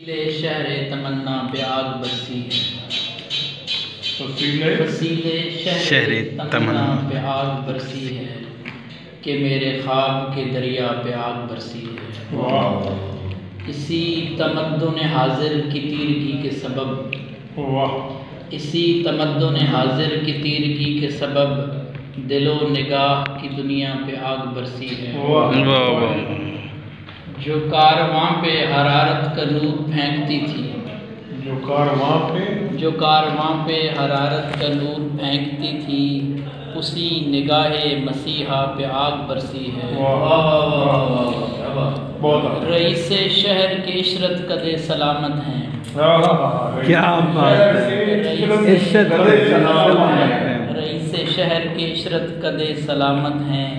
شہر تمنا پہ آگ برسی ہے، فصیل شہر تمنا پہ آگ برسی ہے کہ میرے خواب کے دریا پہ آگ برسی ہے۔ اسی تمدن حاضر کی تیرگی کے سبب، اسی تمدن حاضر کی تیرگی کے سبب دل و نگاہ کی دنیا پہ آگ برسی ہے۔ جو کارواں پہ حرارت کا نور پھینکتی تھی، جو کارواں پہ حرارت کا نور پھینکتی تھی، اسی نگاہ مسیحا پہ آگ برسی ہے۔ رئیس شہر کے عشرت قدِ سلامت ہیں، کیا بات ہے، رئیس شہر کے عشرت قدِ سلامت ہیں،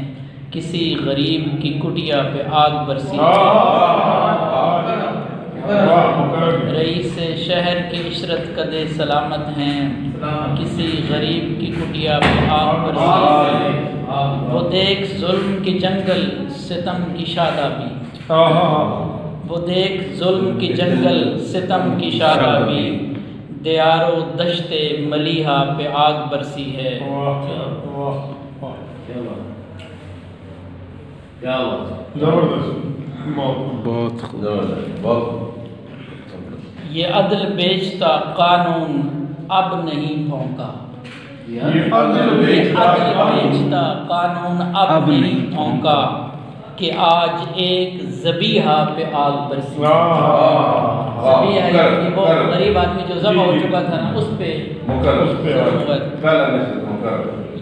کسی غریب کی کٹیا پہ آگ برسی ہے۔ رئیس شہر کے عشرت قدِ سلامت ہیں، کسی غریب کی کٹیا پہ آگ برسی ہے۔ وہ دیکھ ظلم کے جنگل ستم کی شادابی، وہ دیکھ ظلم کی جنگل ستم کی شادابی، دیار و دشت ملیحہ پہ آگ برسی ہے۔ یہ عدل بیچتا قانون اب نہیں بھونکا، یہ عدل بیچتا قانون اب نہیں بھونکا، کہ آج ایک ذبیحہ پہ آگ برسی ہے۔ ذبیحہ یعنی وہ غریب آدمی جو ذبح ہو چکا تھا نا، اس پہ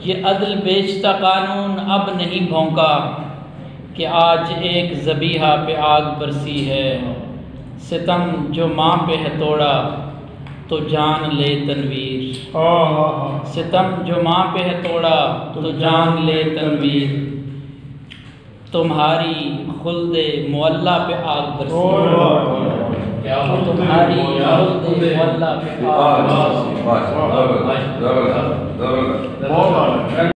یہ عدل بیچتا قانون اب نہیں بھونکا، کہ آج ایک ذبیحہ پہ آگ برسی ہے۔ ستم جو ماں پہ ہے توڑا تو جان لے تنویر، ستم جو ماں پہ ہے توڑا تو جان لے تنویر، تمہاری خلد معلیٰ پہ آگ برسی ہے، تمہاری خلد معلیٰ پہ آگ برسی ہے۔